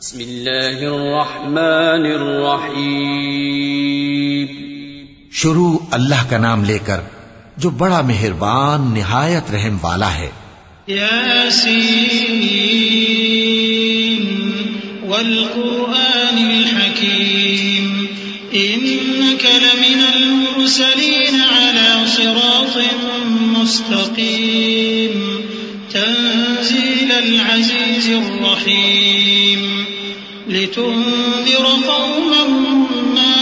بسم اللہ الرحمن الرحیم. شروع اللہ کا نام لے کر جو بڑا مہربان نہایت رحم والا ہے. یاسین والقرآن الحکیم انک لمن المرسلین علی صراط مستقیم تنزیل العزیز الرحیم لتنذر قوما ما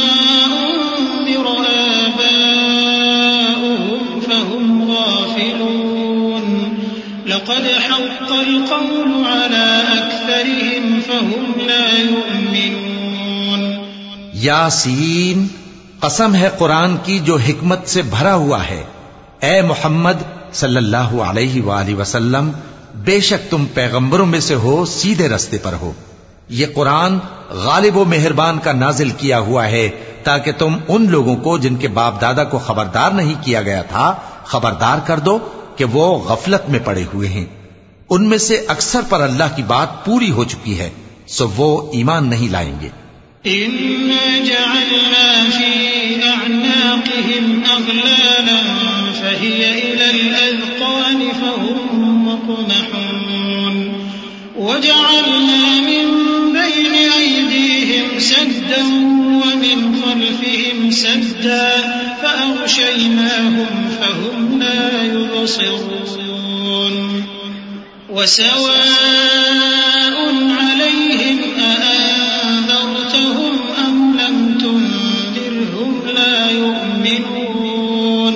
انذر آباؤهم فهم غافلون لقد حق القول على أكثرهم فهم لا يؤمنون. یاسین، قسم ہے قرآن کی جو حکمت سے بھرا ہوا ہے. اے محمد صلی اللہ علیہ وآلہ وسلم، بے شک تم پیغمبروں میں سے ہو، سیدھے رستے پر ہو. یہ قرآن غالب و مہربان کا نازل کیا ہوا ہے تاکہ تم ان لوگوں کو جن کے باپ دادا کو خبردار نہیں کیا گیا تھا خبردار کر دو کہ وہ غفلت میں پڑے ہوئے ہیں. ان میں سے اکثر پر اللہ کی بات پوری ہو چکی ہے، سو وہ ایمان نہیں لائیں گے. إنا جعلنا في أعناقهم أغلالا فهي إلى الأذقان فهم مقمحون وجعلنا من بين أيديهم سدا ومن خلفهم سدا فأغشيناهم فهم لا يبصرون. وسواء عليهم أأنذرتهم أم لم تنذرهم لا يؤمنون.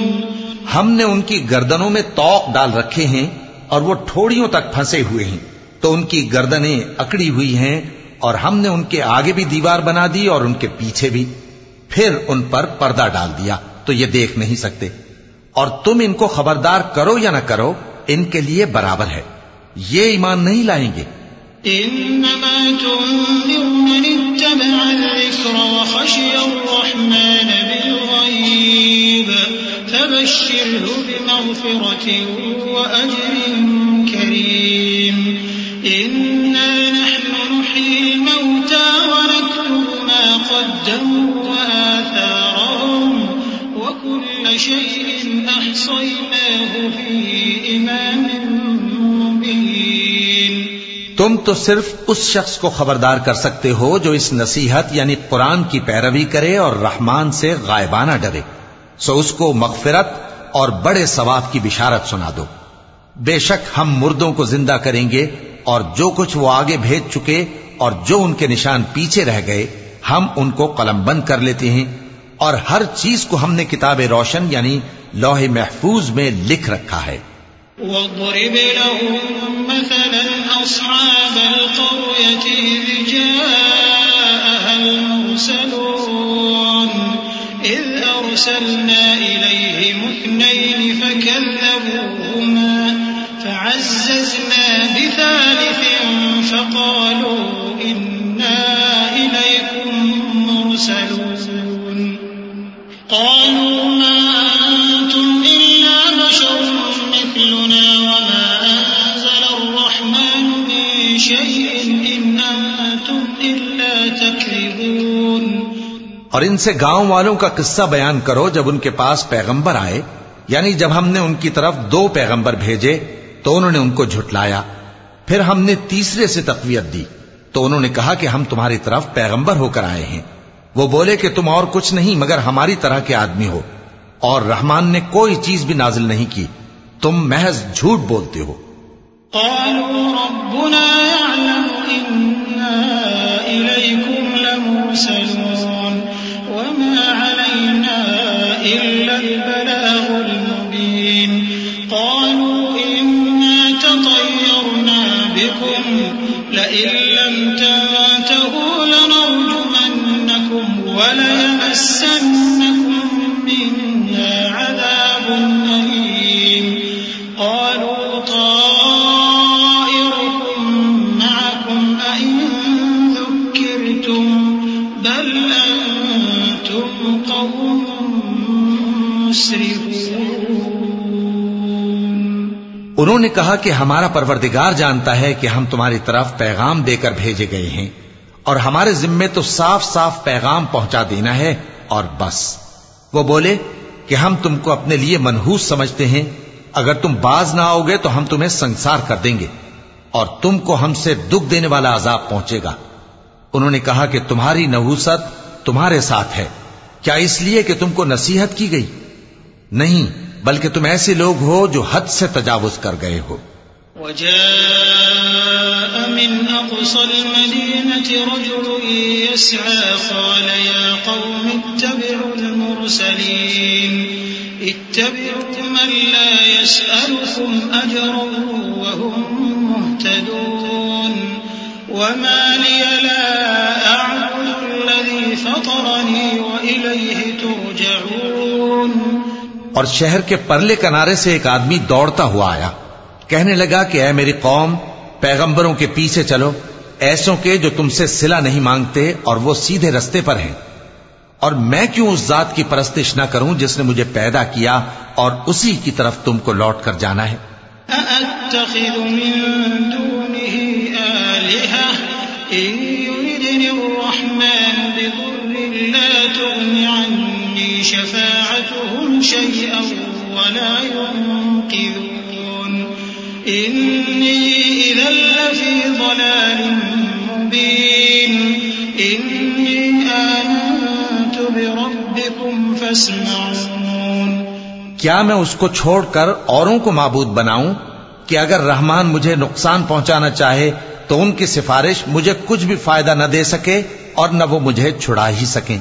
ہم نے ان کی گردنوں میں طوق ڈال رکھے ہیں اور وہ ٹھوڑیوں تک پھنسے ہوئے ہیں، تو ان کی گردنیں اکڑی ہوئی ہیں، اور ہم نے ان کے آگے بھی دیوار بنا دی اور ان کے پیچھے بھی، پھر ان پر پردہ ڈال دیا تو یہ دیکھ نہیں سکتے. اور تم ان کو خبردار کرو یا نہ کرو، ان کے لیے برابر ہے، یہ ایمان نہیں لائیں گے. انما تنذر من اتبع الذکر وخشی الرحمن بالغیب فبشره بمغفرة وأجر كريم. إنا نحن نحيي الموتى ونكتب ما قدموا وآثارهم وكل شيء أحصيناه في إمام مبين. تم تو صرف اس شخص کو خبردار کر سکتے ہو جو اس نصیحت یعنی قرآن کی پیروی کرے اور رحمان سے غائبانہ ڈرے، سو اس کو مغفرت اور بڑے ثواب کی بشارت سنا دو. بے شک ہم مردوں کو زندہ کریں گے، اور جو کچھ وہ آگے بھیج چکے اور جو ان کے نشان پیچھے رہ گئے ہم ان کو قلم بند کر لیتے ہیں، اور ہر چیز کو ہم نے کتاب روشن یعنی لوح محفوظ میں لکھ رکھا ہے. واضرب لهم مثلا أصحاب القرية إذ جاءها المرسلون إذ أرسلنا إليهم اثنين فكذبوهما فعززنا بثالث فقالوا إنا إليكم مرسلون. قالوا ما أنتم إلا بشر مثلنا وما أنزل الرحمن من شيء إن أنتم إلا تكذبون. اور ان سے گاؤں والوں کا قصہ بیان کرو جب ان کے پاس پیغمبر آئے، یعنی جب ہم نے ان کی طرف 2 پیغمبر بھیجے تو انہوں نے ان کو جھٹلایا. پھر ہم نے تیسرے سے تقویت دی تو انہوں نے کہا کہ ہم تمہاری طرف پیغمبر ہو کر آئے ہیں. وہ بولے کہ تم اور کچھ نہیں مگر ہماری طرح کے آدمی ہو، اور رحمان نے کوئی چیز بھی نازل نہیں کی، تم محض جھوٹ بولتے ہو. قالوا ربنا يعلم إنا إليكم لمرسلون وما علينا إلا البلاغ المبين. قالوا إنا تطيرنا بكم لئن لم تنتهوا لنرجمنكم وليمسنكم منا عذاب أليم. قالوا طائركم معكم أئن ذكرتم بل أنتم قوم مسرفون. انہوں نے کہا کہ ہمارا پروردگار جانتا ہے کہ ہم تمہاری طرف پیغام دے کر بھیجے گئے ہیں، اور ہمارے ذمے تو صاف صاف پیغام پہنچا دینا ہے اور بس۔ وہ بولے کہ ہم تم کو اپنے لیے منحوس سمجھتے ہیں، اگر تم باز نہ آؤ گے تو ہم تمہیں سنسار کر دیں گے اور تم کو ہم سے دکھ دینے والا عذاب پہنچے گا۔ انہوں نے کہا کہ تمہاری نحوست تمہارے ساتھ ہے، کیا اس لیے کہ تم کو نصیحت کی گئی؟ نہیں، بلکہ تم ایسے لوگ ہو جو حد سے تجاوز کر گئے ہو۔ وجاء من أقصى المدينة رجل يسعى قال يا قوم اتبعوا المرسلين اتبعوا من لا يسألكم أجرا وهم مهتدون وما لي لا أعبد الذي فطرني وإليه ترجعون۔ اور شہر کے پرلے کنارے سے ایک آدمی دوڑتا ہوا آیا، کہنے لگا کہ اے میری قوم، پیغمبروں کے پیچھے چلو، ایسوں کے جو تم سے صلہ نہیں مانگتے اور وہ سیدھے رستے پر ہیں۔ اور میں کیوں اس ذات کی پرستش نہ کروں جس نے مجھے پیدا کیا اور اسی کی طرف تم کو لوٹ کر جانا ہے؟ أأتخذ من دونه آلهة إن يردني الرحمن بضر لا تغن عني شفاعتهم شيئا ولا ينقذون إني إذا لفي ضلال مبين إني آمنت بربكم فاسمعون۔ کیا میں اس کو چھوڑ کر اوروں کو معبود بناؤں کہ اگر رحمان مجھے نقصان پہنچانا چاہے تو ان کی سفارش مجھے کچھ بھی فائدہ نہ دے سکے اور نہ وہ مجھے چھڑا ہی سکیں؟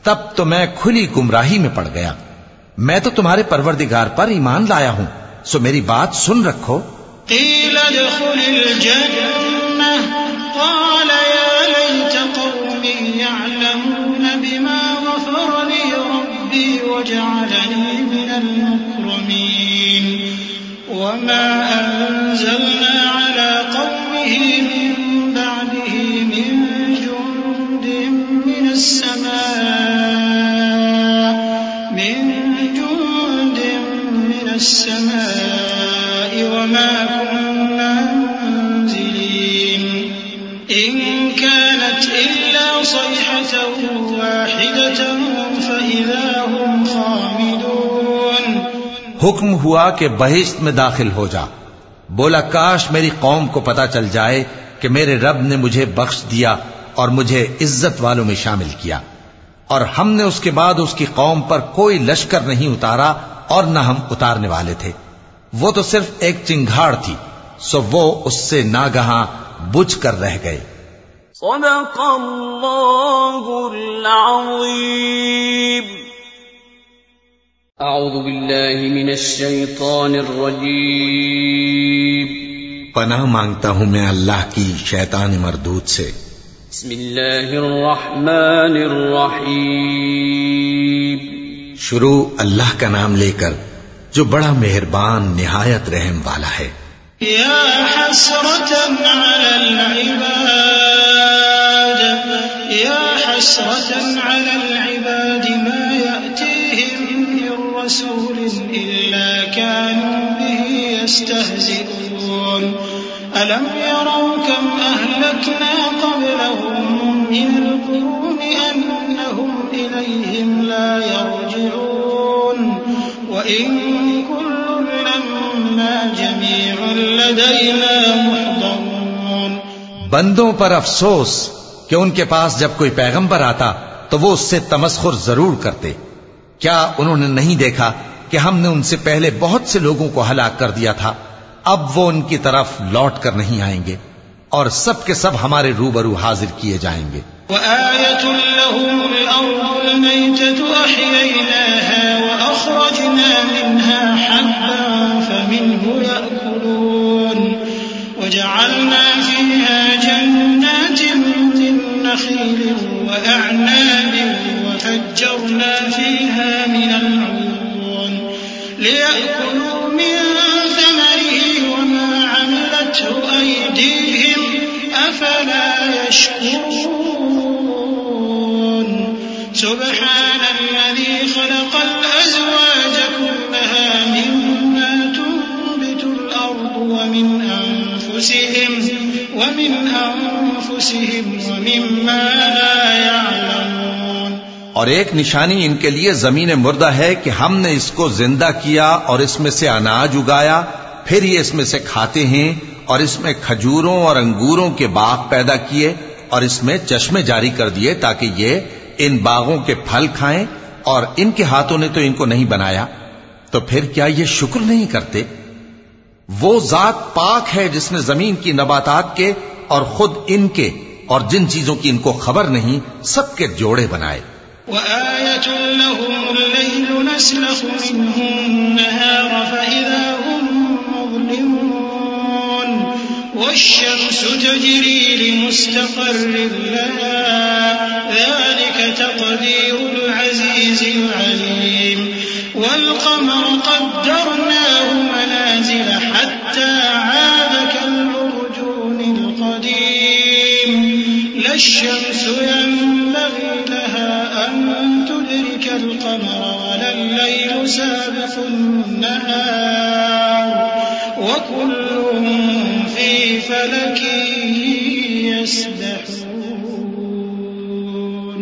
تب تو میں کھلی گمراہی میں پڑ گیا۔ میں تو تمہارے پروردگار پر ایمان لایا ہوں، سو میری بات سن رکھو۔ قیل ادخل الجنة قال يا ليت قومي يعلمون بما غفر لي ربي وجعلني من المكرمين وما أنزلنا على قومه من بعده من جند من السماء وما كنا منزلين إن كانت إلا صيحة واحدة فإذا هم خامدون۔ حکم ہوا کہ بہشت میں داخل ہو جا۔ بولا کاش میری قوم کو پتا چل جائے کہ میرے رب نے مجھے بخش دیا اور مجھے عزت والوں میں شامل کیا، اور ہم نے اس کے بعد اس کی قوم پر کوئی لشکر نہیں اتارا اور نہ ہم اتارنے والے تھے۔ وہ تو صرف ایک چنگھاڑ تھی، سو وہ اس سے ناگہاں بجھ کر رہ گئے۔ صدق اللہ العظیم۔ اعوذ باللہ من الشیطان الرجیم۔ پناہ مانگتا ہوں میں اللہ کی شیطان مردود سے۔ بسم اللہ الرحمن الرحیم۔ شروع اللہ کا نام لے کر جو بڑا مہربان نہایت رحم والا ہے۔ یا حسرة على العباد یا حسرة على العباد ما يأتيهم من رسول إلا كانوا به يستهزئون ألم يروا كم أهلكنا قبلهم من القرون أنهم إليهم لا يرجعون وإن كل لما جميع لدينا محضرون۔ بندوں پر افسوس کہ ان کے پاس جب کوئی پیغمبر آتا تو وہ اس سے تمسخر ضرور کرتے۔ کیا انہوں نے نہیں دیکھا کہ ہم نے ان سے پہلے بہت سے لوگوں کو ہلاک کر دیا تھا؟ اب وہ ان کی طرف لوٹ کر نہیں آئیں گے اور سب کے سب ہمارے روبرو حاضر کیے جائیں گے۔ وآية لهم الأرض الميتة أحييناها وأخرجنا منها حبا فمنه يأكلون وجعلنا فيها جنات من نخيل وأعناب وفجرنا فيها من العيون ليأكلوا من ثمره وما عملته أيديهم أفلا يشكرون سبحان الذي خلق الأزواج كلها مما تنبت الأرض ومن أنفسهم أنفسهم ومما لا يعلمون. اور ایک نشانی ان کے لیے زمین مردہ ہے کہ ہم نے اس کو زندہ کیا اور اس میں سے اناج اگایا، پھر یہ اس میں سے کھاتے ہیں، اور اس میں کھجوروں اور انگوروں کے باغ پیدا کیے اور اس میں چشمے جاری کر دیے تاکہ یہ ان باغوں کے پھل کھائیں، اور ان کے ہاتھوں نے تو ان کو نہیں بنایا، تو پھر کیا یہ شکر نہیں کرتے؟ وہ ذات پاک ہے جس نے زمین کی نباتات کے اور خود ان کے اور جن چیزوں کی ان کو خبر نہیں سب کے جوڑے بنائے. وآية لهم الليل نسلخ منه النهار فإذا هم مظلمون والشمس تجري لمستقر لها ذلك تقدير العزيز العليم والقمر قدرناه منازل حتى عاد كالعرجون القديم لا الشمس ينبغي لها أن تدرك القمر ولا الليل سابق النهار وكل في فلك يسبحون.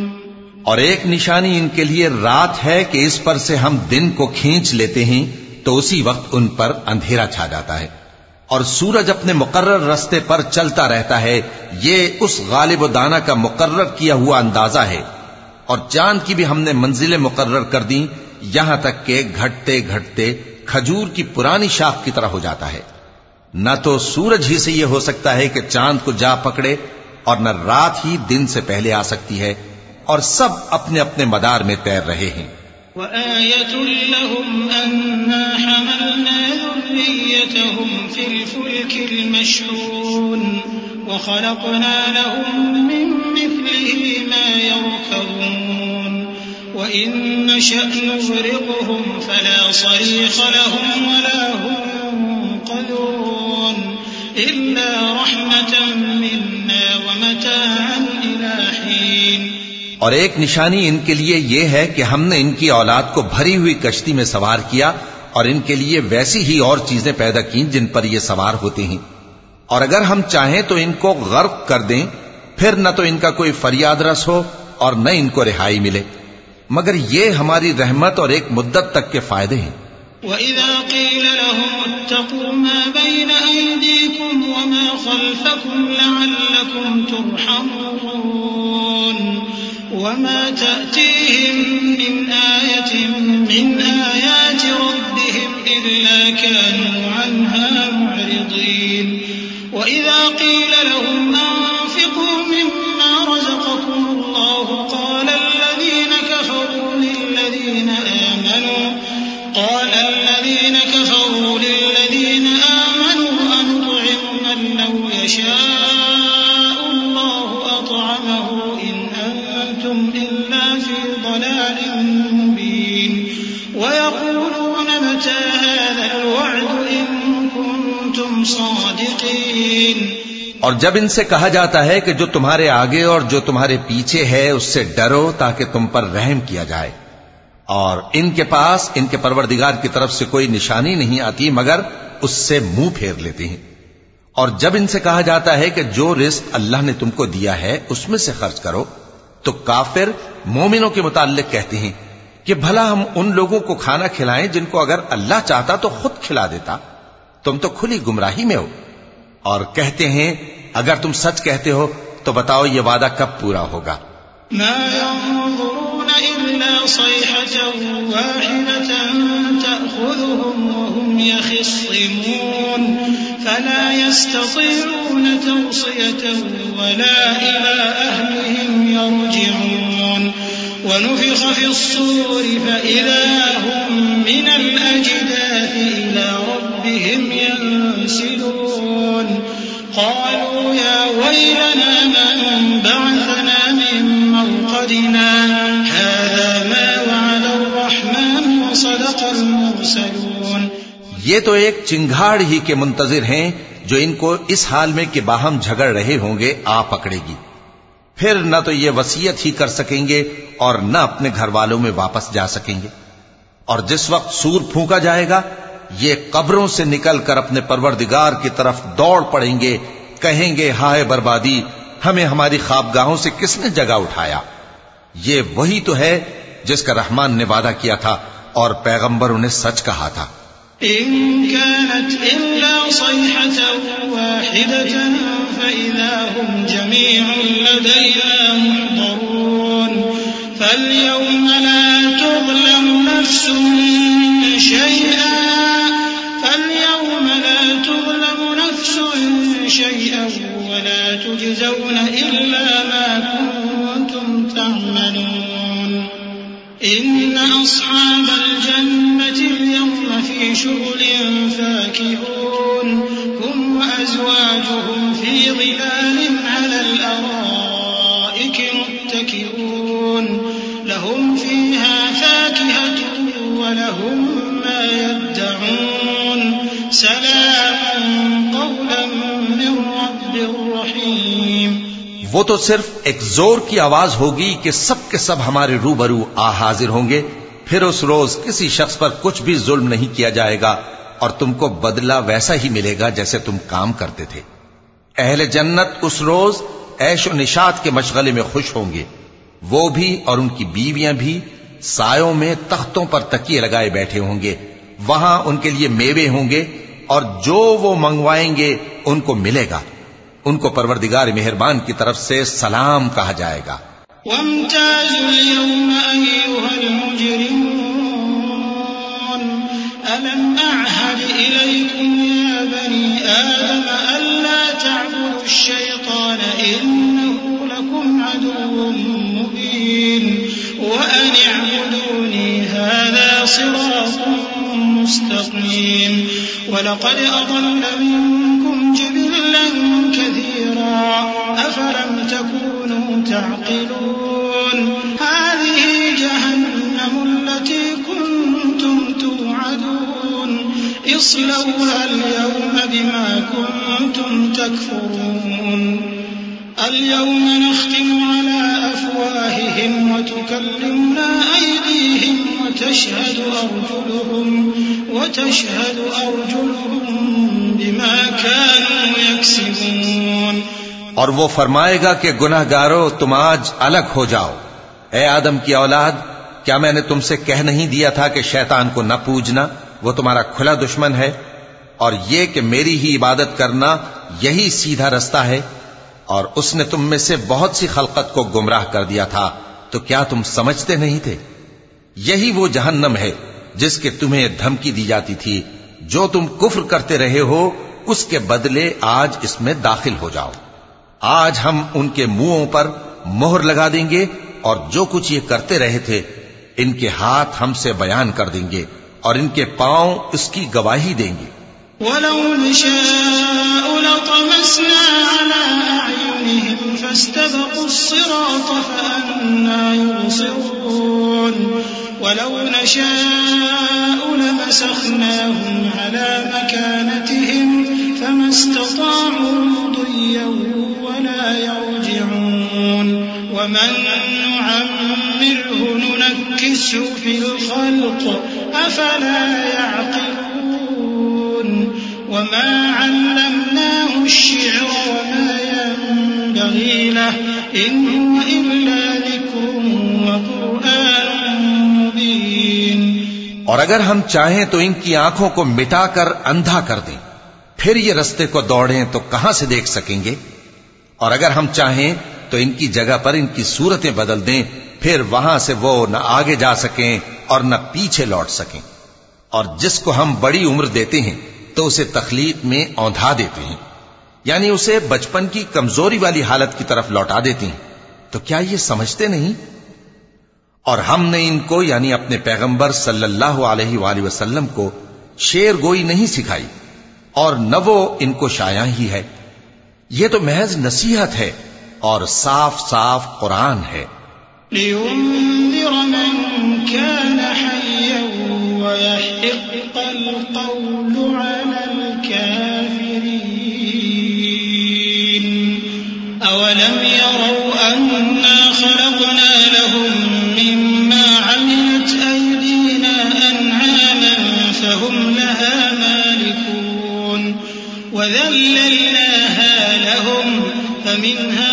اور ایک نشانی ان کے لیے رات ہے کہ اس پر سے ہم دن کو کھینچ لیتے ہیں تو اسی وقت ان پر اندھیرا چھا جاتا ہے، اور سورج اپنے مقرر رستے پر چلتا رہتا ہے. یہ اس غالب و دانا کا مقرر کیا ہوا اندازہ ہے. اور چاند کی بھی ہم نے منزلیں مقرر کر دیں یہاں تک کہ گھٹتے گھٹتے کھجور کی پرانی شاخ کی طرح ہو جاتا ہے. نہ تو سورج ہی سے یہ ہو سکتا ہے کہ چاند کو جا پکڑے، اور نہ رات ہی دن سے پہلے آ سکتی ہے، اور سب اپنے اپنے مدار میں تیر رہے ہیں. وآية لهم أنا حملنا ذريتهم في الفلك المشحون وخلقنا لهم من مثله ما يركبون وإن نشأ نغرقهم فلا صريخ لهم ولا هم ينقذون إلا رحمة منا ومتاعا إلى حين. اور ایک نشانی ان کے لیے یہ ہے کہ ہم نے ان کی اولاد کو بھری ہوئی کشتی میں سوار کیا اور ان کے لیے ویسی ہی اور چیزیں پیدا کی جن پر یہ سوار ہوتے ہیں، اور اگر ہم چاہیں تو ان کو غرق کر دیں، پھر نہ تو ان کا کوئی فریاد رس ہو اور نہ ان کو رہائی ملے، مگر یہ ہماری رحمت اور ایک مدت تک کے فائدے ہیں. وَإِذَا قِيلَ لَهُمُ اتَّقُوا مَا بَيْنَ أَيْدِيكُمْ وَمَا خَلْفَكُمْ لَعَلَّكُمْ تُرْحَمُونَ وَمَا تَأْتِيهِمْ مِنْ آيَةٍ مِنْ آيَاتِ رَبِّهِمْ إِلَّا كَانُوا عَنْهَا مُعْرِضِينَ. وَإِذَا قِيلَ لَهُمْ أَنفِقُوا مِمَّا رَزَقَكُمُ اللَّهُ قَالَ الَّذِينَ كَفَرُوا لِلَّذِينَ آمَنُوا أَنُطْعِمُ مَن لَّوْ يَشَاءُ اللَّهُ أَطْعَمَهُ إِنْ أَنتُمْ إِلَّا فِي ضَلَالٍ مُّبِينٍ. وَيَقُولُونَ مَتَىٰ هَٰذَا الْوَعْدُ إِن كُنتُمْ صَادِقِينَ. اور جب ان سے کہا جاتا ہے کہ جو تمہارے آگے اور جو تمہارے پیچھے ہے اس سے ڈرو تاکہ تم پر رحم کیا جائے، اور ان کے پاس ان کے پروردگار کی طرف سے کوئی نشانی نہیں آتی مگر اس سے منہ پھیر لیتے ہیں. اور جب ان سے کہا جاتا ہے کہ جو رزق اللہ نے تم کو دیا ہے اس میں سے خرچ کرو، تو کافر مومنوں کے متعلق کہتے ہیں کہ بھلا ہم ان لوگوں کو کھانا کھلائیں جن کو اگر اللہ چاہتا تو خود کھلا دیتا، تم تو کھلی گمراہی میں ہو. اور کہتے ہیں اگر تم سچ کہتے ہو تو بتاؤ یہ وعدہ کب پورا ہوگا. ما ينظرون إلا صيحة واحدة تأخذهم وهم يخصمون فلا يستطيعون توصية ولا إلى أهلهم يرجعون. ونفخ في الصور فإذا هم من الأجداث إلى ربهم ينسلون. قالوا يا ويلنا من بعثنا من مرقدنا هذا ما وعد الرحمن وصدق المرسلون. یہ تو ایک چنگھاڑ ہی کے منتظر ہیں جو ان کو اس حال میں کہ باہم جھگڑ رہے ہوں گے آ پکڑے گی، پھر نہ تو یہ وصیت ہی کر سکیں گے اور نہ اپنے گھر والوں میں واپس جا سکیں گے. اور جس وقت سور پھونکا جائے گا یہ قبروں سے نکل کر اپنے پروردگار کی طرف دوڑ پڑیں گے، کہیں گے ہائے بربادی، ہمیں ہماری خوابگاہوں سے کس نے جگہ اٹھایا؟ یہ وہی تو ہے جس کا رحمان نے وعدہ کیا تھا اور پیغمبروں نے سچ کہا تھا۔ إن كانت إلا صيحة واحدة فإذا هم جميع لدينا محضرون فاليوم لا تظلم نفس شيئا ولا تجزون إلا ما كنتم تعملون إن أصحاب الجنة اليوم في شغل فاكهون هم وأزواجهم في ظلال على الأرائك متكئون لهم فيها فاكهة ولهم ما يدعون سلام قولا من رب رحيم۔ وہ تو صرف ایک زور کی آواز ہوگی کہ سب کے سب ہمارے روبرو آ حاضر ہوں گے، پھر اس روز کسی شخص پر کچھ بھی ظلم نہیں کیا جائے گا اور تم کو بدلہ ویسا ہی ملے گا جیسے تم کام کرتے تھے۔ اہل جنت اس روز عیش و نشاط کے مشغلے میں خوش ہوں گے، وہ بھی اور ان کی بیویاں بھی سایوں میں تختوں پر تکیے لگائے بیٹھے ہوں گے، وہاں ان کے لیے میوے ہوں گے اور جو وہ منگوائیں گے ان کو ملے گا، ان کو پروردگار مہربان کی طرف سے سلام کہا جائے گا۔ وامتازوا اليوم أيها المجرمون ألم أعهد إليكم يا بني آدم ألا تعبدوا الشيطان إنه لكم عدو مبين وأن اعبدوني هذا صراط مستقيم ولقد أضل منكم جبلا كثيرا أفلم تكونوا تعقلون هذه جهنم التي كنتم توعدون اصلوها اليوم بما كنتم تكفرون اليوم نختم على أفواههم وتكلمنا أيديهم وتشهد أرجلهم بما كانوا يكسبون۔ اور وہ فرمائے گا کہ گناہگارو تم آج الگ ہو جاؤ۔ اے آدم کی اولاد، کیا میں نے تم سے کہہ نہیں دیا تھا کہ شیطان کو نہ پوجنا، وہ تمہارا کھلا دشمن ہے، اور یہ کہ میری ہی عبادت کرنا یہی سیدھا رستہ ہے، اور اس نے تم میں سے بہت سی خلقت کو گمراہ کر دیا تھا، تو کیا تم سمجھتے نہیں تھے؟ یہی وہ جہنم ہے جس کے تمہیں دھمکی دی جاتی تھی، جو تم کفر کرتے رہے ہو اس کے بدلے آج اس میں داخل ہو جاؤ۔ آج ہم ان کے منہوں پر مہر لگا دیں گے اور جو کچھ یہ کرتے رہے تھے ان کے ہاتھ ہم سے بیان کر دیں گے اور ان کے پاؤں اس کی گواہی دیں گے۔ وَلَوْ نَشَاءُ لَطَمَسْنَا عَلَىٰ أَعْيُنِهِمْ فَاسْتَبَقُوا الصِّرَاطَ فَأَنَّىٰ يُبْصِرُونَ وَلَوْ نَشَاءُ لَمَسَخْنَاهُمْ عَلَىٰ مَكَانَتِهِمْ فَمَا اسْتَطَاعُوا مُضِيًّا وَلَا يَرْجِعُونَ وَمَن نُّعَمِّرْهُ نُنَكِّسْهُ فِي الْخَلْقِ أَفَلَا يَعْقِلُونَ وَمَا عَلَّمْنَاهُ الشِّعْرَ وَمَا يَنبَغِي لَهُ إِنْ هُوَ إِلَّا ذِكْرٌ وَقُرْآنٌ مُبِينٌ۔ اور اگر ہم چاہیں تو ان کی آنکھوں کو مٹا کر اندھا کر دیں، پھر یہ رستے کو دوڑیں تو کہاں سے دیکھ سکیں گے؟ اور اگر ہم چاہیں تو ان کی جگہ پر ان کی صورتیں بدل دیں، پھر وہاں سے وہ نہ آگے جا سکیں اور نہ پیچھے لوٹ سکیں۔ اور جس کو ہم بڑی عمر دیتے ہیں تو اسے تخلیق میں اوندھا دیتے ہیں، یعنی اسے بچپن کی کمزوری والی حالت کی طرف لوٹا دیتے ہیں، تو کیا یہ سمجھتے نہیں؟ اور ہم نے ان کو یعنی اپنے پیغمبر صلی اللہ علیہ وآلہ وسلم کو شعر گوئی نہیں سکھائی، اور نہ وہ ان کو شایع ہی ہے، یہ تو محض نصیحت ہے اور صاف صاف قرآن ہے۔ لِيُنذِرَ مَن كَانَ حَيًّا وَيَحِقَّ الْقَوْلُ عَلَى الْكَافِرِينَ أَوَلَمْ يَرَوْا أَنَّا خَلَقْنَا لَهُم مِّمَّا عَمِلَتْ أَيْدِينَا أَنْعَامًا فَهُمْ لَهَا مَالِكُونَ وَذَلَّلْنَاهَا لَهُمْ فَمِنْهَا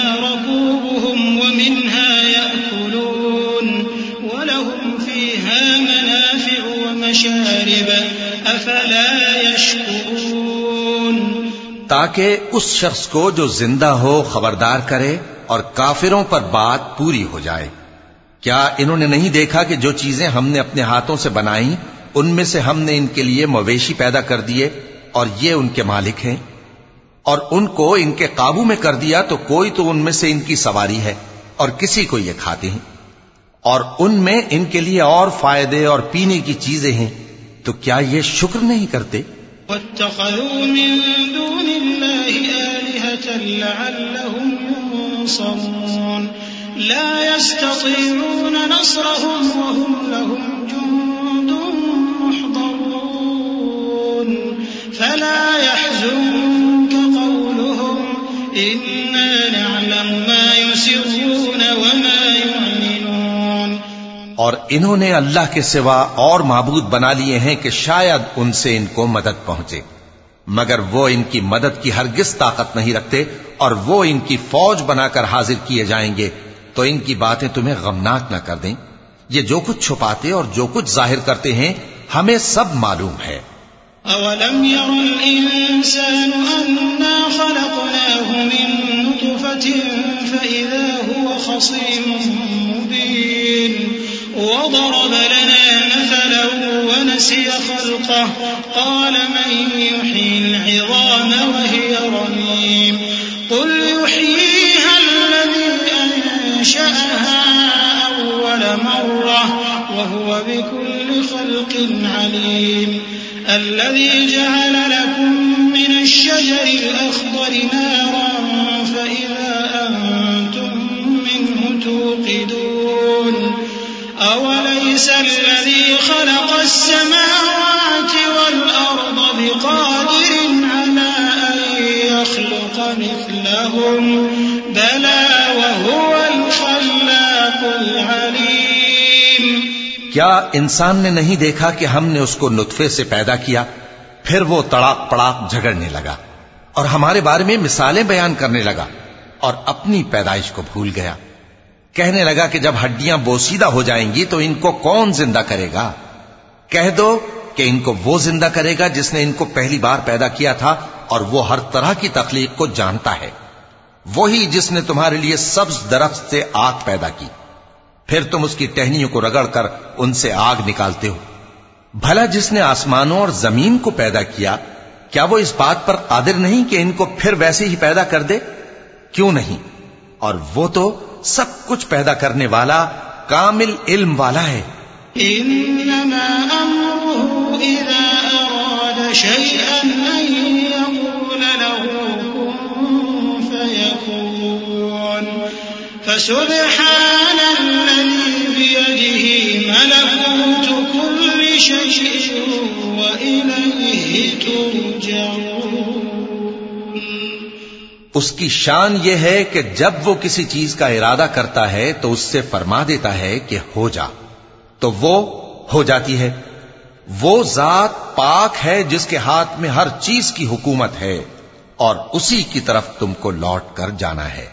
تاکہ اس شخص کو جو زندہ ہو خبردار کرے اور کافروں پر بات پوری ہو جائے۔ کیا انہوں نے نہیں دیکھا کہ جو چیزیں ہم نے اپنے ہاتھوں سے بنائیں ان میں سے ہم نے ان کے لیے مویشی پیدا کر دیے اور یہ ان کے مالک ہیں، اور ان کو ان کے قابو میں کر دیا تو کوئی تو ان میں سے ان کی سواری ہے اور کسی کو یہ کھاتے ہیں، اور ان میں ان کے لیے اور فائدے اور پینے کی چیزیں ہیں، تو کیا یہ شکر نہیں کرتے؟ واتخذوا من دون الله آلهة لعلهم ينصرون لا يستطيعون نصرهم وهم لهم جند محضرون فلا يحزنك قولهم إنا نعلم ما يسرون وما يعلنون۔ اور انہوں نے اللہ کے سوا اور معبود بنا لیے ہیں کہ شاید ان سے ان کو مدد پہنچے، مگر وہ ان کی مدد کی ہرگز طاقت نہیں رکھتے، اور وہ ان کی فوج بنا کر حاضر کیے جائیں گے تو ان کی باتیں تمہیں غمناک نہ کر دیں۔ یہ جو کچھ چھپاتے اور جو کچھ ظاہر کرتے ہیں ہمیں سب معلوم ہے۔ أَوَلَمْ يَرَ الْإِنسَانُ أَنَّا خَلَقْنَاهُ مِن نُّطْفَةٍ فَإِذَا هُوَ خَصِيمٌ مُّبِينٌ وَضَرَبَ لَنَا مَثَلًا وَنَسِيَ خَلْقَهُ قَالَ مَن يُحْيِي الْعِظَامَ وَهِيَ رَمِيمٌ قُلْ يُحْيِيهَا الَّذِي أَنشَأَهَا أَوَّلَ مَرَّةٍ وَهُوَ بِكُلِّ خَلْقٍ عَلِيمٌ الذي جعل لكم من الشجر الأخضر نارا فإذا أنتم منه توقدون أوليس الذي خلق السماوات والأرض بقادر على أن يخلق مثلهم بلى وهو الخلاق العليم۔ کیا انسان نے نہیں دیکھا کہ ہم نے اس کو نطفے سے پیدا کیا، پھر وہ تڑاک پڑاک جھگڑنے لگا اور ہمارے بارے میں مثالیں بیان کرنے لگا اور اپنی پیدائش کو بھول گیا؟ کہنے لگا کہ جب ہڈیاں بوسیدہ ہو جائیں گی تو ان کو کون زندہ کرے گا؟ کہہ دو کہ ان کو وہ زندہ کرے گا جس نے ان کو پہلی بار پیدا کیا تھا، اور وہ ہر طرح کی تخلیق کو جانتا ہے۔ وہی جس نے تمہارے لیے سبز درخت سے آگ پیدا کی، پھر تم اس کی ٹہنیوں کو رگڑ کر ان سے آگ نکالتے ہو۔ بھلا جس نے آسمانوں اور زمین کو پیدا کیا، کیا وہ اس بات پر قادر نہیں کہ ان کو پھر ویسے ہی پیدا کر دے؟ کیوں نہیں؟ اور وہ تو سب کچھ پیدا کرنے والا کامل علم والا ہے۔ انما امره اذا اراد شيئا ان يقول له كن فيكون فسبحان الذي بيده ملكوت كل شيء وإليه ترجعون۔ اس کی شان یہ ہے کہ جب وہ کسی چیز کا ارادہ کرتا ہے تو اس سے فرما دیتا ہے کہ ہو جا، تو وہ ہو جاتی ہے۔ وہ ذات پاک ہے جس کے ہاتھ میں ہر چیز کی حکومت ہے، اور اسی کی طرف تم کو لوٹ کر جانا ہے۔